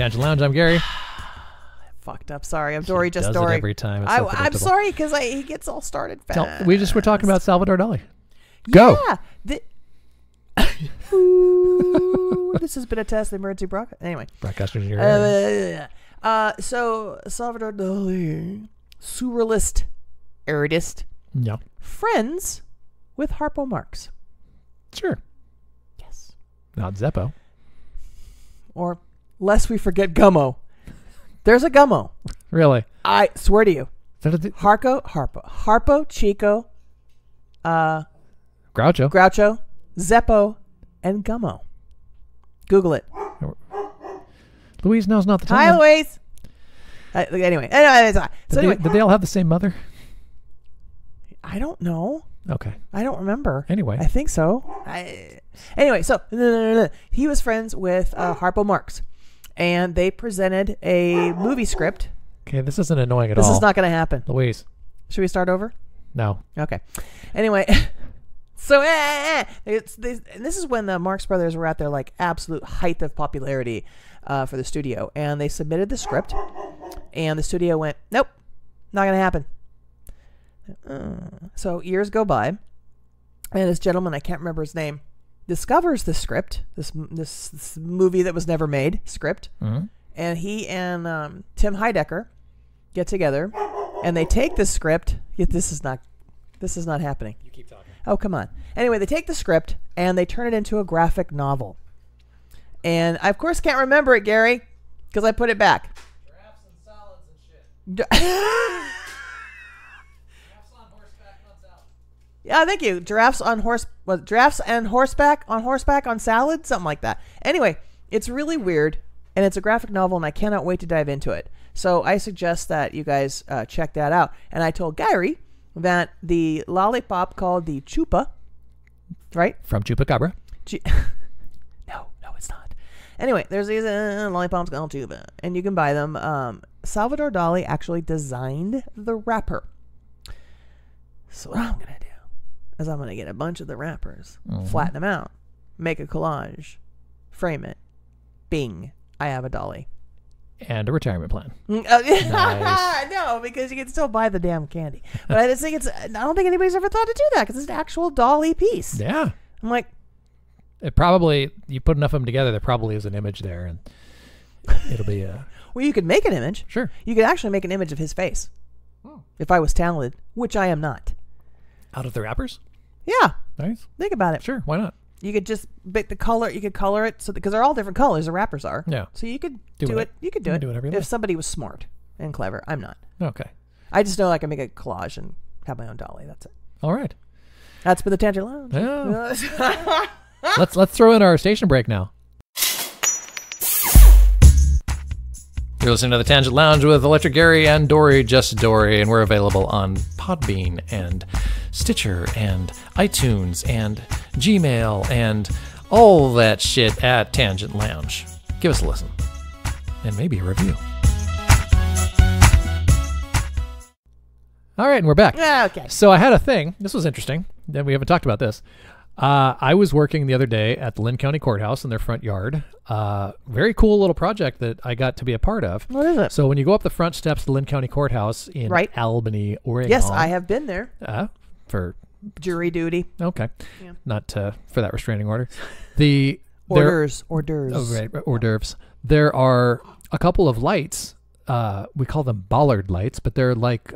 Tangent Lounge. I'm Gary. Fucked up. Sorry, I'm Dorrie. Just does Dorrie. it every time. It's so I'm sorry because he gets all started fast. We were talking about Salvador Dali. Go. Yeah. Ooh, this has been a test. The emergency broadcast. Anyway. Broadcasters in your area. So Salvador Dali, surrealist, erudist. Yeah. Friends with Harpo Marx. Sure. Yes. Not Zeppo. Or lest we forget Gummo. There's a Gummo. Really? I swear to you. Harpo, Chico, Groucho, Zeppo, and Gummo. Google it. Louise, now's not the time. Hi, Louise. Anyway. Did they all have the same mother? I don't know. Okay. I don't remember. Anyway. I think so. Anyway, so he was friends with Harpo Marx. And they presented a movie script. Okay, this isn't annoying at all. This is not going to happen. Louise. Should we start over? No. Okay. Anyway, so and this is when the Marx Brothers were at their like absolute height of popularity for the studio, and they submitted the script, and the studio went, "Nope, not going to happen." So years go by, and this gentleman, I can't remember his name, discovers the script, this movie that was never made script, and he and Tim Heidecker get together, and they take the script. This is not happening. You keep talking. Oh, come on. Anyway, they take the script and they turn it into a graphic novel, and I of course can't remember it, Gary, because I put it back. Giraffes and salads and shit. Yeah, thank you. Giraffes and horseback on salad, something like that. Anyway, it's really weird, and it's a graphic novel, and I cannot wait to dive into it. So I suggest that you guys check that out. And I told Gary that the lollipop called the Chupa, right? From Chupacabra. No, it's not. Anyway, there's these lollipops called Chupa, and you can buy them. Salvador Dali actually designed the wrapper. So what I'm going to do is I'm going to get a bunch of the wrappers, flatten them out, make a collage, frame it. Bing. I have a Dolly. And a retirement plan. Nice. No, because you can still buy the damn candy. But I just think I don't think anybody's ever thought to do that because it's an actual Dolly piece. Yeah. I'm like. It probably, you put enough of them together, there probably is an image there, and it'll be a... Well, you could make an image. Sure. You could actually make an image of his face. If I was talented, which I am not. Out of the wrappers? Yeah. Nice. Think about it. Sure, why not? You could just make the color. You could color it so because they're all different colors. The wrappers are. Yeah. So you could do it. You could do it. Do whatever you if like. somebody was smart and clever. I'm not. Okay. I just know I can make a collage and have my own Dolly. That's it. All right. That's been the Tangent Lounge. Yeah. Let's throw in our station break now. You're listening to the Tangent Lounge with Electric Gary and Dorrie, just Dorrie, and we're available on Podbean and Stitcher and iTunes and Gmail and all that shit at Tangent Lounge. Give us a listen and maybe a review. All right, and we're back. Okay. So I had a thing. This was interesting. We haven't talked about this. I was working the other day at the Lynn County Courthouse in their front yard. Very cool little project that I got to be a part of. What is it? So when you go up the front steps of the Lynn County Courthouse in Albany, Oregon. Yes, I have been there. For jury duty. Okay. Yeah. Not for that restraining order. The hors d'oeuvres. Oh, right, hors d'oeuvres. There are a couple of lights. We call them bollard lights, but they're like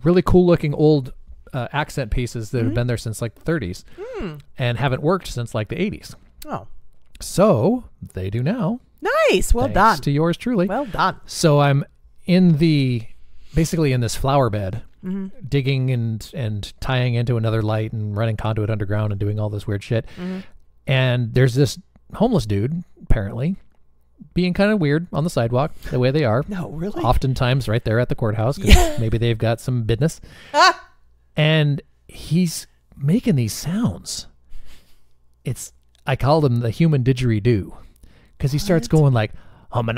really cool looking old accent pieces that have been there since like the 30s and haven't worked since like the 80s. Oh. So they do now. Nice. Well done. Thanks to yours truly. Well done. So I'm basically in this flower bed, digging and tying into another light and running conduit underground and doing all this weird shit. And there's this homeless dude, apparently, being kind of weird on the sidewalk, the way they are. No, really? Oftentimes right there at the courthouse, because maybe they've got some business. And he's making these sounds. I call them the human didgeridoo, because he starts going like, was he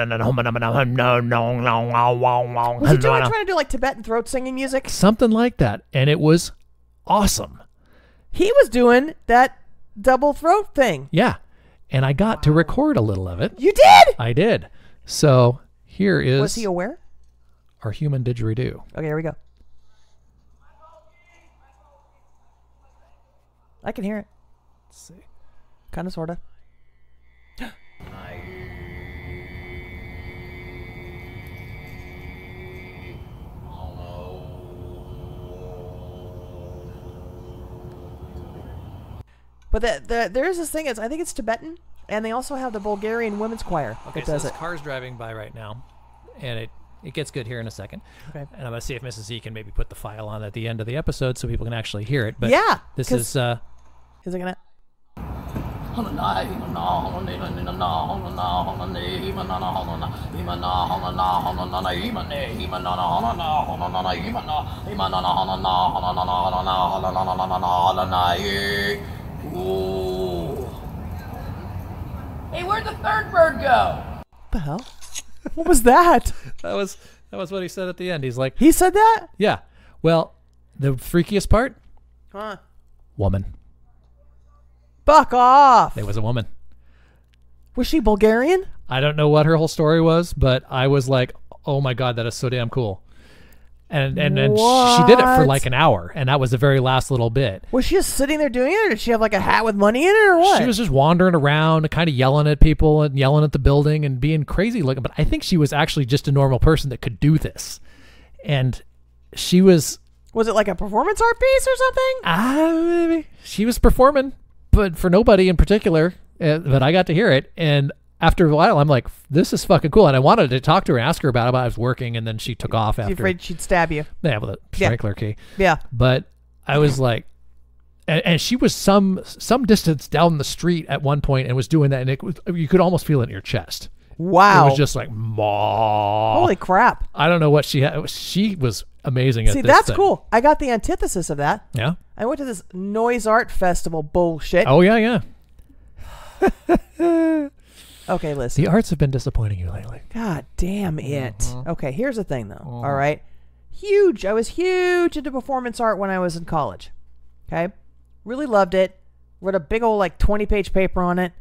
trying to do like Tibetan throat singing music? Something like that. And it was awesome. He was doing that double throat thing. Yeah. And I got to record a little of it. You did? I did. So here is Was he aware? our human didgeridoo. Okay, here we go. I can hear it. Let's see. Kind of, sort of. But there is this thing. I think it's Tibetan, and they also have the Bulgarian women's choir Okay, that so does this it. car's driving by right now, and it gets good here in a second. Okay. And I'm going to see if Mrs. Z can maybe put the file on at the end of the episode so people can actually hear it. But Yeah, this 'cause- is... Is it gonna? Hey, where'd the third bird go? What the hell? What was that? that was what he said at the end. He's like, He said that? yeah. Well, the freakiest part, Huh? woman. Fuck off. It was a woman. Was she Bulgarian? I don't know what her whole story was, but I was like, oh my God, that is so damn cool. And she did it for What? like an hour, and that was the very last little bit. Was she just sitting there doing it, or did she have like a hat with money in it, or what? She was just wandering around, kind of yelling at people and yelling at the building and being crazy looking. But I think she was actually just a normal person that could do this. And she was... Was it like a performance art piece or something? maybe. She was performing, but for nobody in particular. But I got to hear it. And after a while, I'm like, this is fucking cool. And I wanted to talk to her, ask her about it, but I was working, and then she took off after. You afraid she'd stab you? Yeah, with a Yeah. sprinkler key. Yeah. But I was like, and she was some distance down the street at one point and was doing that, and it was, you could almost feel it in your chest. Wow. It was just like, maw. Holy crap. I don't know what she had. She was amazing at See, this that's thing. cool. I got the antithesis of that. Yeah. I went to this noise art festival bullshit. Oh, yeah. Okay, listen. The arts have been disappointing you lately. God damn it. Mm-hmm. Okay, here's the thing, though. All right. Huge. I was huge into performance art when I was in college. Okay. Really loved it. Wrote a big old, like, 20-page paper on it.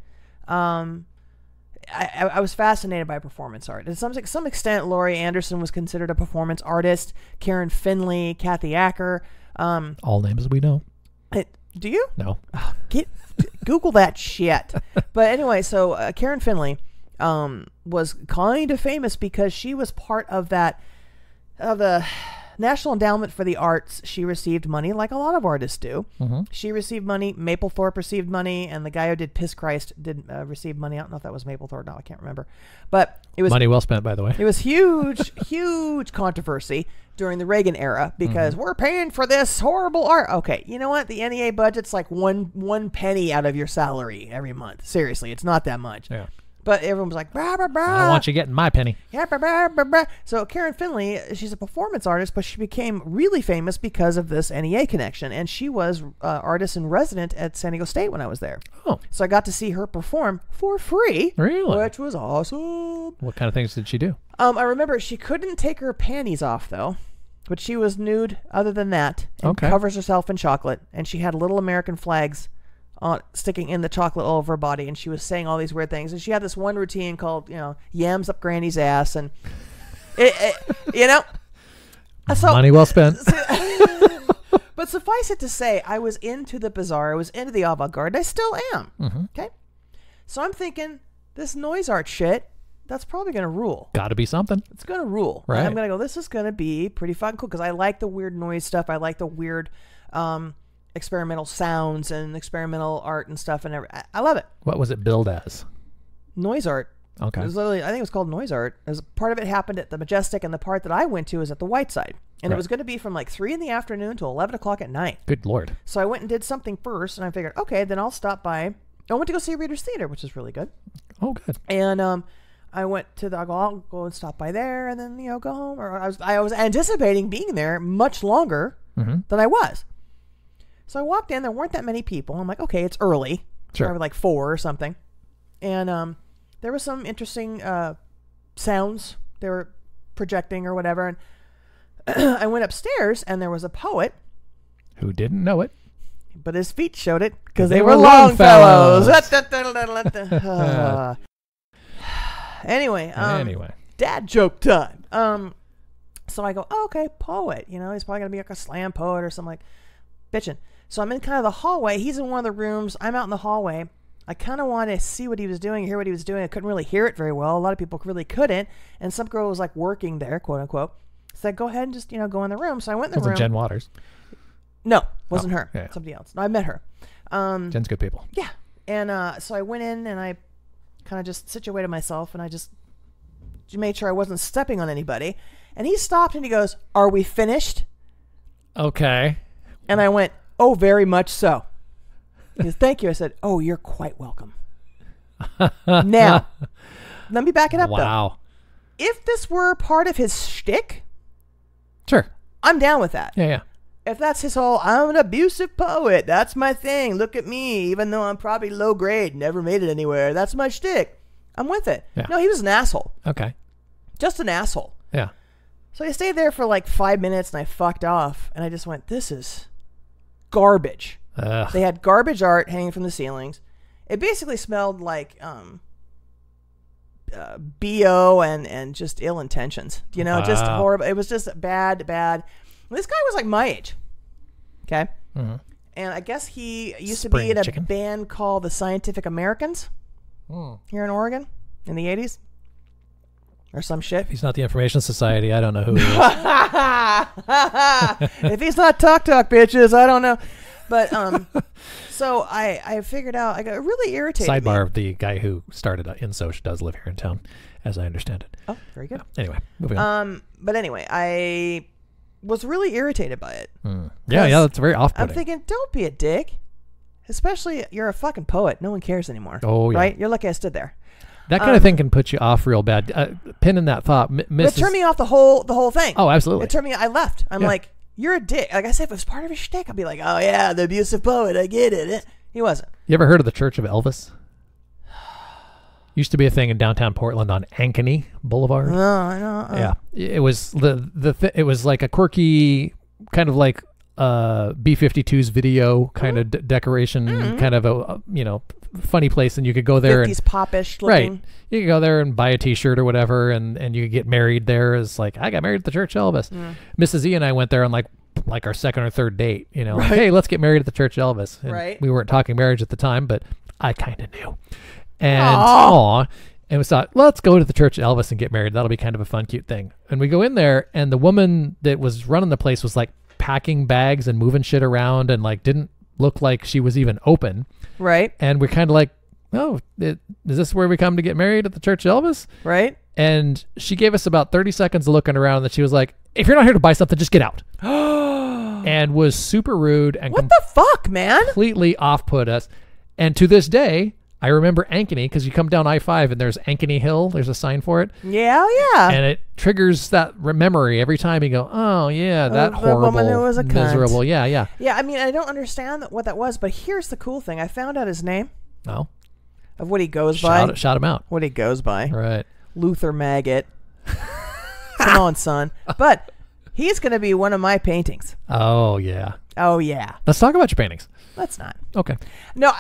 I was fascinated by performance art. To some extent, Laurie Anderson was considered a performance artist. Karen Finley, Kathy Acker. All names we know. Do you? No. Google that shit. But anyway, so Karen Finley was kind of famous because she was part of the National Endowment for the Arts. She received money like a lot of artists do. Mm-hmm. She received money. Mapplethorpe received money, and the guy who did Piss Christ did receive money. I don't know if that was Mapplethorpe. No, I can't remember. But it was Money well spent, by the way. it was huge controversy during the Reagan era because we're paying for this horrible art. Okay, you know what? The NEA budget's like one penny out of your salary every month. Seriously, it's not that much. Yeah. But everyone was like, brah, brah, brah. I don't want you getting my penny. Yeah, brah, brah, brah, brah. So Karen Finley, she's a performance artist, but she became really famous because of this NEA connection. And she was artist in resident at San Diego State when I was there. Oh. So I got to see her perform for free. Really? Which was awesome. What kind of things did she do? I remember she couldn't take her panties off, though. But she was nude other than that. And Okay. covers herself in chocolate. And she had little American flags sticking in the chocolate all over her body. And she was saying all these weird things. And she had this one routine called, yams up granny's ass. And, So, Money well spent. but suffice it to say, I was into the bizarre. I was into the avant-garde. I still am. Mm-hmm. Okay? So I'm thinking, this noise art shit, that's probably going to rule. Got to be something. It's going to rule. Right. And I'm going to go, this is going to be pretty fucking cool because I like the weird noise stuff. I like the weird experimental sounds and experimental art and stuff. And I love it. What was it billed as? Noise art. Okay. It was literally, I think it was called noise art. Part of it happened at the Majestic, and the part that I went to was at the White Side. And it Right. was going to be from like 3 in the afternoon to 11 o'clock at night. Good Lord. So I went and did something first, and I figured, okay, then I'll stop by. I went to go see Reader's Theater, which is really good. Oh, good. And I went to I'll go and stop by there, and then go home. Or I was anticipating being there much longer than I was. So I walked in. There weren't that many people. I'm like, okay, it's early. Sure. Probably like 4 or something. And there was some interesting sounds they were projecting or whatever. And I went upstairs, and there was a poet, Who didn't know it? but his feet showed it because They they were were Longfellows. Longfellows. Anyway. Anyway. Dad joke time. So I go, oh, okay, poet. You know, he's probably going to be like a slam poet or something like bitching. So I'm in kind of the hallway. He's in one of the rooms. I'm out in the hallway. I kind of want to see what he was doing, hear what he was doing. I couldn't really hear it very well. A lot of people really couldn't. And some girl was like working there, quote unquote. So I go ahead and just, go in the room. So I went in the room. Was it Jen Waters? No, wasn't her. Yeah. Somebody else. No, I met her. Jen's good people. Yeah. And so I went in and I kind of just situated myself and I just made sure I wasn't stepping on anybody. And he stopped and he goes, "Are we finished?" Okay. And I went, "Oh, very much so." He goes, "Thank you." I said, "Oh, you're quite welcome." Now, let me back it up, though. Wow. If this were part of his shtick, Sure. I'm down with that. Yeah. If that's his whole, I'm an abusive poet, that's my thing, look at me, even though I'm probably low grade, never made it anywhere, that's my shtick, I'm with it. Yeah. No, he was an asshole. Okay. Just an asshole. Yeah. So I stayed there for like 5 minutes and I fucked off and I just went, this is garbage. Ugh. They had garbage art hanging from the ceilings. It basically smelled like BO and just ill intentions. Just horrible. It was just bad. This guy was like my age. Okay? Mm-hmm. And I guess he used to Spring be in a chicken. band called the Scientific Americans here in Oregon in the 80s. Or some shit. He's not the Information Society. I don't know who he is. If he's not Talk, bitches, I don't know. But so I figured out, I got really irritated. Sidebar, the guy who started InSoc does live here in town, as I understand it. Oh, very good. Anyway, moving on. But anyway, I was really irritated by it. Yeah, that's very off-putting. I'm thinking, don't be a dick. Especially, you're a fucking poet. No one cares anymore. Oh, yeah. Right? You're lucky I stood there. That kind of thing can put you off real bad. Pinning that thought, It turned me off the whole thing. Oh, absolutely. It turned me. I left. I'm like, you're a dick. Like I said, if it was part of his shtick, I'd be like, oh yeah, the abusive poet. I get it. He wasn't. You ever heard of the Church of Elvis? Used to be a thing in downtown Portland on Ankeny Boulevard. No, I know. Yeah, it was it was like a quirky kind of like B-52's video kind of decoration, kind of a funny place, and you could go there 50s and popish looking. right. You could go there and buy a T-shirt or whatever, and you could get married there. It's like I got married at the Church of Elvis. Mrs. E and I went there on like our second or third date. Like, hey, let's get married at the Church of Elvis. And right. We weren't talking marriage at the time, but I kind of knew. And and we thought, let's go to the Church of Elvis and get married. That'll be kind of a fun, cute thing. And we go in there, and the woman that was running the place was like packing bags and moving shit around, and like didn't look like she was even open. Right. And we're kind of like, oh, is this where we come to get married at the Church of Elvis? Right. And she gave us about 30 seconds of looking around, and she was like, if you're not here to buy something, just get out. And was super rude and what the fuck, man? completely off-put us. And to this day, I remember Ankeny, because you come down I-5 and there's Ankeny Hill. There's a sign for it. Yeah. And it triggers that memory every time you go, oh, yeah, that horrible, woman who was a cunt. miserable. Yeah. Yeah, I mean, I don't understand what that was, but here's the cool thing. I found out his name No. of what he goes by. Shout him out. What he goes by. Right. Luther Maggot. Come on, son. But he's going to be one of my paintings. Oh, yeah. Oh, yeah. Let's talk about your paintings. Let's not. Okay. No.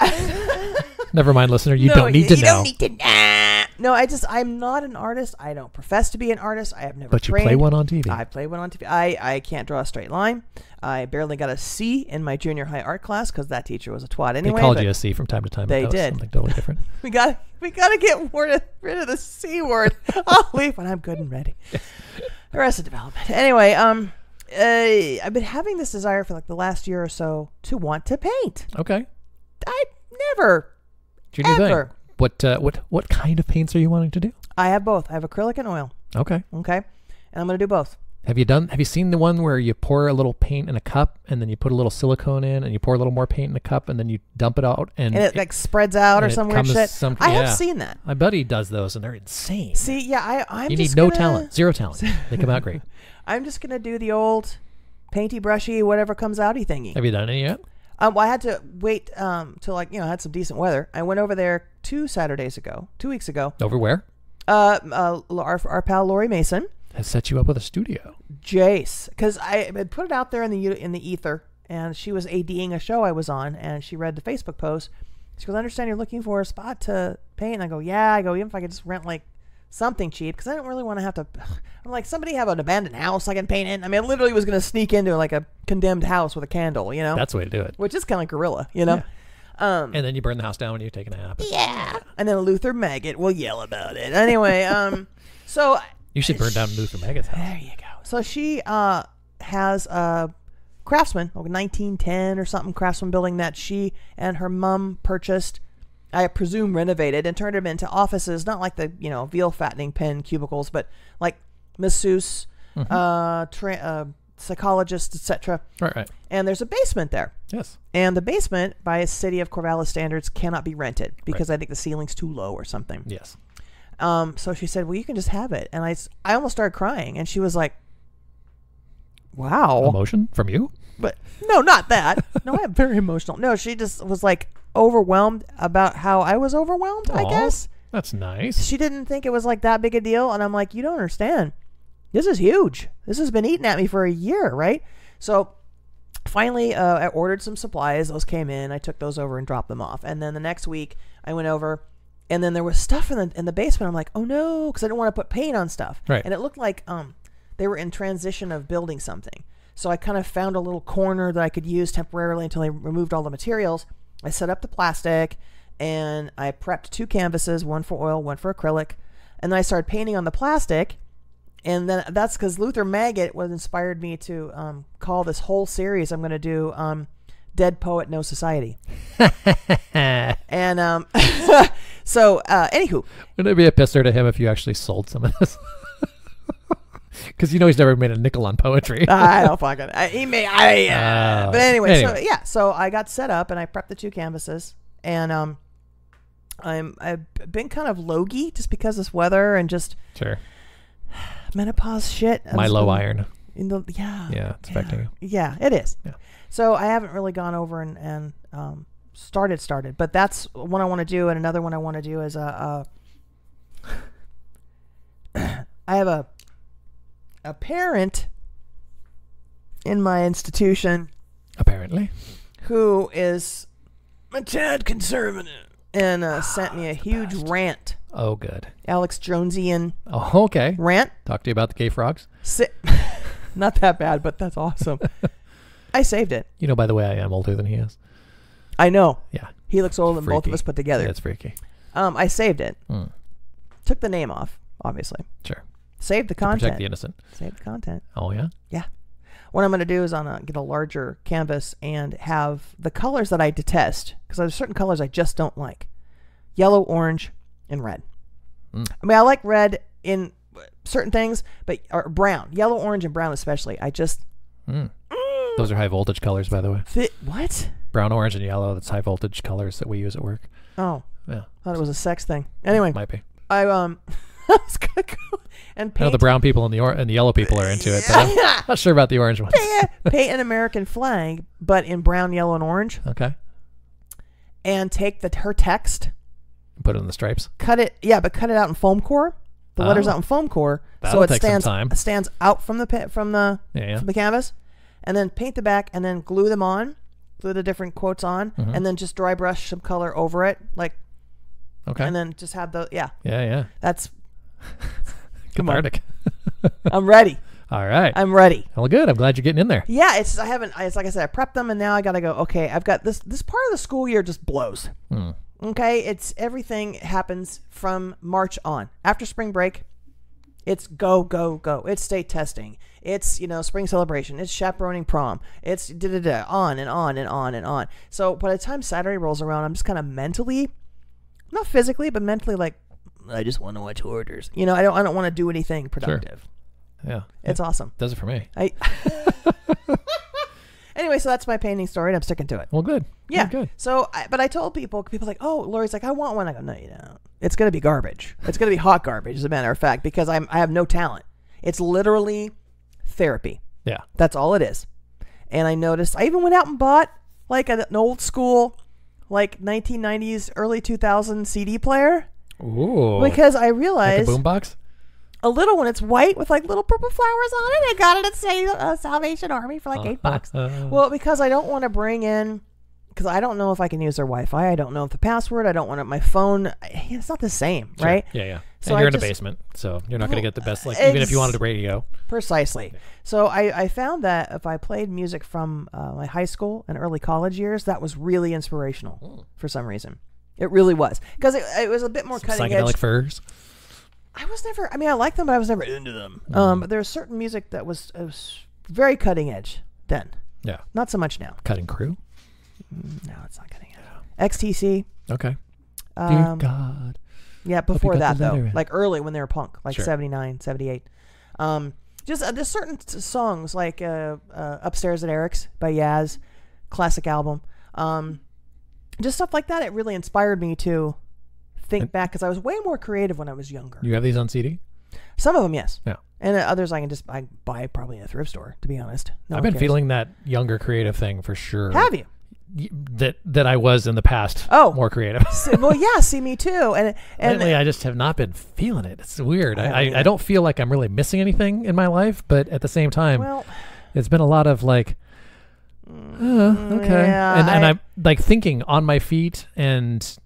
Never mind, listener. You No, don't need to know. Don't need to. No, I'm not an artist. I don't profess to be an artist. I have never But you trained. play one on TV. I play one on TV. I can't draw a straight line. I barely got a C in my junior high art class because that teacher was a twat anyway. They called you a C from time to time. They but that was did. Something totally different. We got to get rid of the C word. I'll leave when I'm good and ready. Arrested Development. Anyway, I've been having this desire for like the last year or so to want to paint. Okay. I never. It's your new Ever. thing. What kind of paints are you wanting to do? I have both. I have acrylic and oil. Okay. Okay. And I'm going to do both. Have you seen the one where you pour a little paint in a cup and then you put a little silicone in and you pour a little more paint in a cup and then you dump it out and it like spreads out or and some it weird comes shit. I have seen that. My buddy does those and they're insane. See, yeah, I'm You just need no gonna- talent, zero talent. They come out great. I'm just going to do the old painty, brushy, whatever comes outy thingy. Have you done any yet? Well, I had to wait till I had some decent weather. I went over there 2 weeks ago. Over where? Our pal Lori Mason, Has set you up with a studio. Jace, because I had put it out there in the ether, and she was ADing a show I was on, and she read the Facebook post. She goes, "I understand you're looking for a spot to paint." And I go, "Yeah." I go, "Even if I could just rent like something cheap because I don't really want to have to. I'm like, somebody have an abandoned house I can paint in. I mean, I literally was going to sneak into like a condemned house with a candle, you know? That's the way to do it. Which is kind of guerrilla, you know? Yeah. And then you burn the house down when you take a nap. Yeah. And then Luther Maggot will yell about it. Anyway, so. You should burn down Luther Maggot's house. There you go. So she has a Craftsman, like 1910 or something, Craftsman building that she and her mom purchased. I presume renovated and turned them into offices, not like the, veal fattening pen cubicles, but like masseuse, psychologists, etc. Right. And there's a basement there. Yes. And the basement, by city of Corvallis standards, cannot be rented because I think the ceiling's too low or something. Yes. So she said, well, you can just have it. And I almost started crying. And she was like, wow. Emotion from you? But no, not that. No, I'm very emotional. No, she just was like overwhelmed about how I was overwhelmed, I guess. That's nice. She didn't think it was like that big a deal. And I'm like, you don't understand. This is huge. This has been eating at me for a year, right? So finally, I ordered some supplies. Those came in. I took those over and dropped them off. And then the next week, I went over, and then there was stuff in the basement. I'm like, oh no, because I didn't want to put paint on stuff. Right. And it looked like they were in transition of building something. So I kind of found a little corner that I could use temporarily until I removed all the materials. I set up the plastic, and I prepped 2 canvases, one for oil, one for acrylic. And then I started painting on the plastic. And then that's because Luther Maggot was inspired me to call this whole series I'm going to do Dead Poet, No Society. And so, anywho. Wouldn't it be a pisser to him if you actually sold some of this? Because he's never made a nickel on poetry. I don't fucking. He may. But anyway. So I got set up and I prepped the 2 canvases, and I've been kind of logy just because of this weather and just sure menopause shit. My low iron. Yeah, it's affecting you. Yeah, it is. Yeah. So I haven't really gone over and started, but that's one I want to do, and another one I want to do is I have a parent in my institution apparently who is a tad conservative and sent me a huge rant. Oh, good. Alex Jonesian. Oh, okay. Rant. Talk to you about the gay frogs. Not that bad, but that's awesome. I saved it. By the way, I am older than he is. I know. Yeah. He looks older than both of us put together. That's freaky. I saved it. Took the name off, obviously. Sure. Save the content. Protect the innocent. Save the content. Oh, yeah? Yeah. What I'm going to do is get a larger canvas and have the colors that I detest, because there's certain colors I just don't like. Yellow, orange, and red. I mean, I like red in certain things, or brown. Yellow, orange, and brown especially. I just... Those are high voltage colors, by the way. What? Brown, orange, and yellow. That's high voltage colors that we use at work. Oh. Yeah. Thought it was a sex thing. Anyway. Might be. I was gonna go and paint. The brown people and the yellow people are into it, but I'm not sure about the orange ones. Paint an American flag, but in brown, yellow, and orange. Okay. And take her text. Put it in the stripes. Cut it out in foam core. The letters out in foam core, so it stands out from the canvas, and then paint the back, and then glue them on, glue the different quotes on, and then just dry brush some color over it, like. Okay. And then just have Yeah. That's cathartic. I'm ready. All right. I'm ready. Well, good. I'm glad you're getting in there. Yeah, it's like I said, I prepped them, and now I gotta go. Okay, I've got this part of the school year just blows. Okay, it's everything happens from March on. After spring break, it's go. It's state testing. It's spring celebration. It's chaperoning prom. It's on and on and on and on. So by the time Saturday rolls around, I'm just kind of mentally. Not physically, but mentally, like, I just want to watch hoarders. I don't want to do anything productive. Sure. Yeah. It's awesome. Does it for me. Anyway, so that's my painting story, and I'm sticking to it. Well, good. Yeah. Good. So, but I told people like, oh, Lori's like, I want one. I go, no, you don't. It's going to be garbage. It's going to be hot garbage, as a matter of fact, because I have no talent. It's literally therapy. Yeah. That's all it is. And I noticed, I even went out and bought, like, an old school... like 1990s, early 2000s CD player. Ooh. Because I realized... Like a boombox? A little one. It's white with like little purple flowers on it. I got it at Salvation Army for like $8. Well, because I don't want to bring in... Because I don't know if I can use their Wi-Fi. I don't know if the password. I don't want it, my phone... It's not the same, Sure. right? Yeah. So and you're in a basement, so you're not going to get the best, like, even if you wanted a radio. Precisely. So I found that if I played music from my high school and early college years, that was really inspirational for some reason. It really was. Because it was a bit more cutting edge. Psychedelic furs. I was never, I mean, I liked them, but I was never into them. But there's certain music that was very cutting edge then. Yeah. Not so much now. Cutting Crew? No, it's not cutting edge. XTC. Okay. Dear God. Yeah, before that, though. letter. Like early when they were punk, like Sure. 79, 78. Just there's certain songs, like Upstairs at Eric's by Yaz, classic album. Just stuff like that. It really inspired me to think back, because I was way more creative when I was younger. You have these on CD? Some of them, yes. Yeah. And others I buy probably in a thrift store, to be honest. No I've one been cares. feeling that younger creative thing for sure. Have you? That I was in the past. Oh. More creative. Well, yeah, see, me too. And Lately, I just have not been feeling it. It's weird. I don't feel like I'm really missing anything in my life, but at the same time, well, it's been a lot of like, okay. yeah, and I'm like thinking on my feet and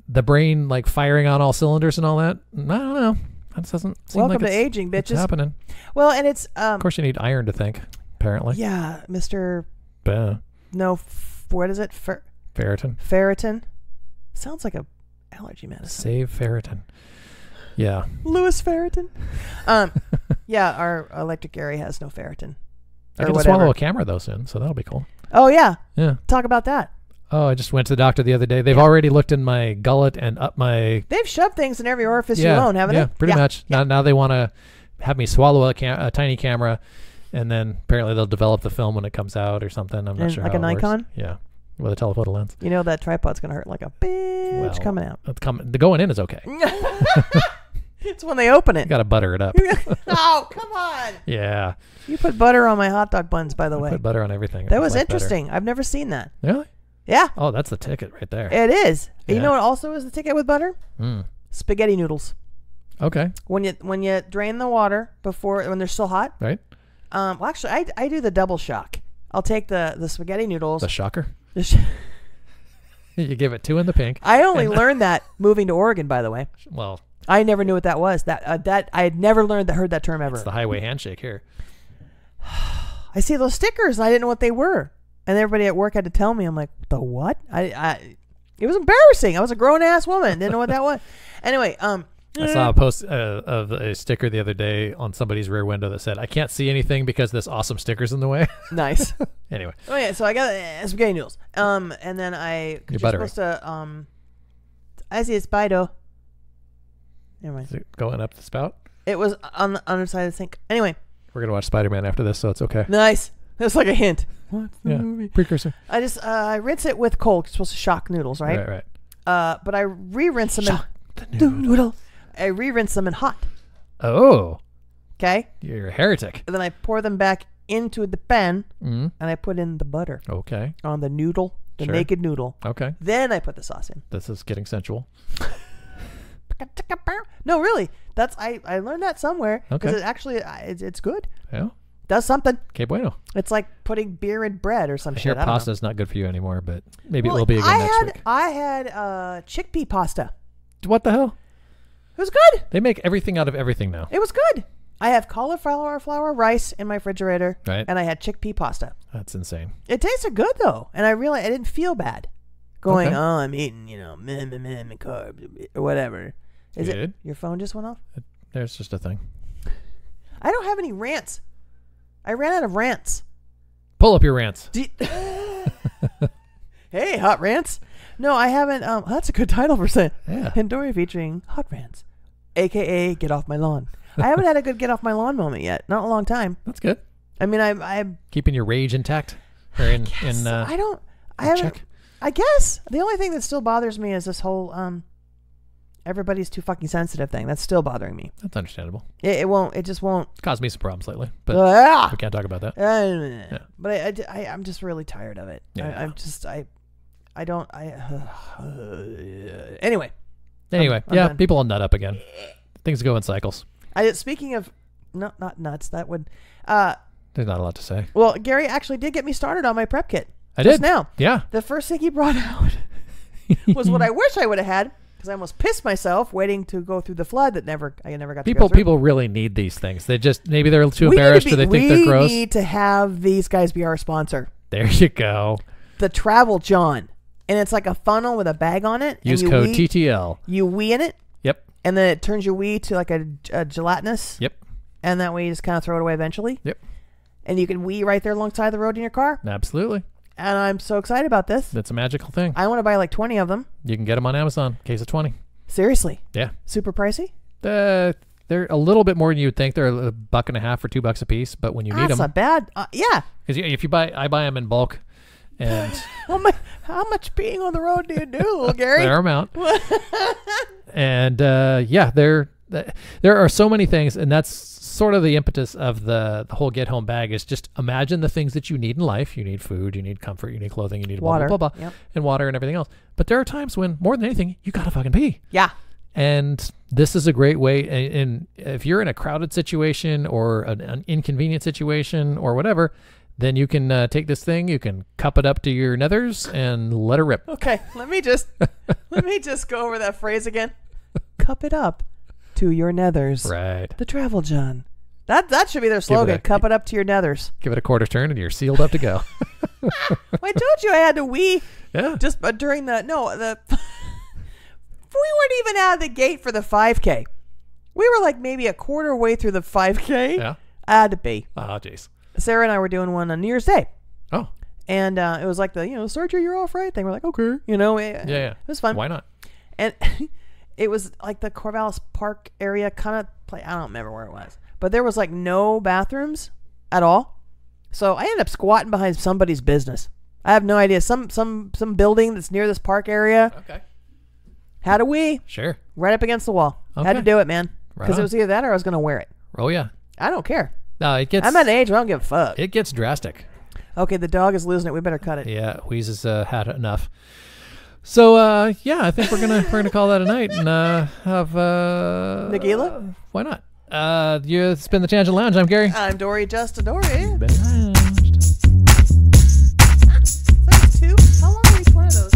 the brain like firing on all cylinders and all that. I don't know. That doesn't seem welcome like to aging, it's bitches. happening. Well, and it's Of course, you need iron to think, apparently. yeah, Mr. But, What is it? ferritin. Ferritin. Sounds like a allergy medicine. Save ferritin. Yeah. Louis Ferritin. Yeah, our electric Gary has no ferritin. I Or get to whatever. swallow a camera though soon, so that'll be cool. Oh yeah. Yeah. Talk about that. Oh, I just went to the doctor the other day. They've already looked in my gullet and up my. They've shoved things in every orifice you own, haven't yeah, they? pretty much. Now they want to have me swallow a tiny camera, and then apparently they'll develop the film when it comes out or something. I'm not And sure. like how a it works. Nikon? Yeah, with a telephoto lens. You know that tripod's gonna hurt like a bitch Well, coming out. The going in is okay. It's when they open You it. got to butter it up. Oh, come on. Yeah. You put butter on my hot dog buns, by the way. Put butter on everything. That It's was like butter. interesting. I've never seen that. Really? Yeah, Oh, that's the ticket right there. it is. You Yeah. know what also is the ticket with butter? Mm. Spaghetti noodles. Okay. When you drain the water when they're still hot. Right. Well, actually, I do the double shock. I'll take the spaghetti noodles. The shocker. The sh- You give it 2 in the pink. I only learned that moving to Oregon, by the way. Well, I never knew what that was. That I had never heard that term ever. it's the highway handshake here. I see those stickers. And I didn't know what they were, and everybody at work had to tell me. I'm like, the what? It was embarrassing. I was a grown ass woman. Didn't know what that was. Anyway, I saw a post of a sticker the other day on somebody's rear window that said, "I can't see anything because this awesome sticker's in the way." nice. Anyway, Oh yeah, so I got spaghetti noodles. And then you're buttering. supposed to I see a spider. Never mind. is it going up the spout? It was on the underside of the sink. Anyway, We're gonna watch Spider-Man after this, so it's okay. nice. That's like a hint. What's the Yeah, movie? precursor. I just I rinse it with cold. You're supposed to shock noodles, right? Right. But I re-rinse them Shock the in noodle. noodle. I re-rinse them in hot. Oh, Okay, you're a heretic. and then I pour them back into the pan, Mm. and I put in the butter Okay. on the noodle, the Sure. naked noodle. Okay. Then I put the sauce in. This is getting sensual. No, really, that's I learned that somewhere because Okay. it actually it's good. Yeah. Does something. Que bueno. It's like putting beer in bread or some I shit. hear I don't know. pasta's not good for you anymore, but maybe Well, it will be again next week. I had chickpea pasta. What the hell? It was good. They make everything out of everything now. It was good. I have cauliflower rice in my refrigerator, Right. and I had chickpea pasta. That's insane. It tasted good though, and I realized I didn't feel bad. Going, Okay. oh, I'm eating, carbs or whatever. Is You it did? your phone just went off? There's just a thing. I don't have any rants. I ran out of rants. Pull up your rants. Hey, hot rants. No, I haven't. That's a good title for saying. Yeah. And Dorrie featuring hot rants, aka get off my lawn. I haven't had a good get off my lawn moment yet. Not in a long time. That's good. I mean, I'm Keeping your rage intact. Or in I don't. I in haven't. check. I guess the only thing that still bothers me is this whole everybody's too fucking sensitive thing. That's still bothering me. That's understandable. It won't. It just won't. It's caused me some problems lately, but Ah! we can't talk about that. But I'm just really tired of it. Yeah. Anyway, Anyway, I'm yeah, done. people will nut up again. Things go in cycles. speaking of not nuts, that would There's not a lot to say. well, Gary actually did get me started on my prep kit. I Just did. now. Yeah. The first thing he brought out was what I wish I would have had. because I almost pissed myself waiting to go through the flood that I never got to go People through. people really need these things. They just maybe they're too embarrassed or they think they're gross. We need to have these guys be our sponsor. There you go. The Travel John. And it's like a funnel with a bag on it. Use code TTL. You wee in it. Yep. And then it turns your wee to like a gelatinous. Yep. And that way you just kind of throw it away eventually. Yep. And you can wee right there alongside the road in your car. Absolutely. And I'm so excited about this. That's a magical thing. I want to buy like 20 of them. You can get them on Amazon. Case of 20. Seriously. Yeah. Super pricey? They're a little bit more than you would think. They're $1.50 or $2 a piece, but when you need them, that's not bad. Yeah. because if you I buy them in bulk, and How much peeing on the road do you do, little Gary? fair amount. And yeah, there are so many things, and that's sort of the impetus of the whole get home bag is just imagine the things that you need in life. You need food, you need comfort, you need clothing, you need Water. blah blah blah, Yep. and water and everything else. But there are times when more than anything, you gotta fucking pee. Yeah. And this is a great way. And if you're in a crowded situation or an inconvenient situation or whatever, then you can take this thing, you can cup it up to your nethers and let it rip. Okay, let me just go over that phrase again. Cup it up to your nethers. Right. The Travel John. That should be their slogan. Cup it up to your nethers. Give it a quarter turn and you're sealed up to go. I told you I had to wee. Yeah. Just during the we weren't even out of the gate for the 5K. We were like maybe a quarter way through the 5K. Yeah. I had to pee. Oh, jeez. Sarah and I were doing one on New Year's Day. Oh. And it was like the, Sergio, you're off, right? Thing. We're like, okay. Yeah. It was fun. Why not? And it was like the Corvallis Park area kind of play. I don't remember where it was. But there was like no bathrooms at all. So I ended up squatting behind somebody's business. I have no idea. Some building that's near this park area. Okay. Had a wee. Sure. Right up against the wall. Okay. Had to do it, man. Right Because on. it was either that or I was going to wear it. Oh, yeah. I don't care. No, it gets... I'm at an age where I don't give a fuck. It gets drastic. Okay, the dog is losing it. We better cut it. Yeah, Wheeze has had enough. So, yeah, I think we're gonna call that a night and have... Nagila? Why not? It's been the Tangent Lounge. I'm Gary. I'm Dorrie, just a Dorrie. Been lounged. That's two. How long are each one of those?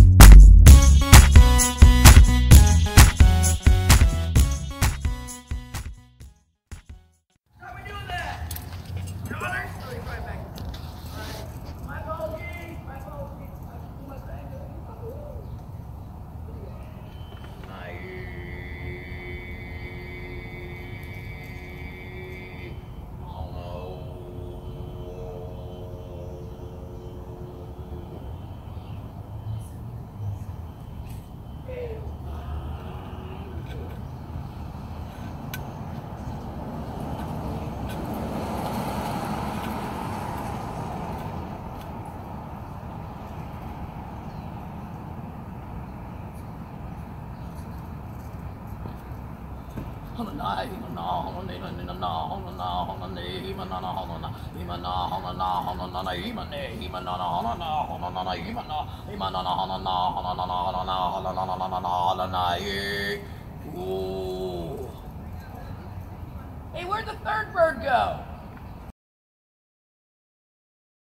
How are we doing that? Your Honor? Right back. My apologies. My apologies. My Hey, where'd the third bird go?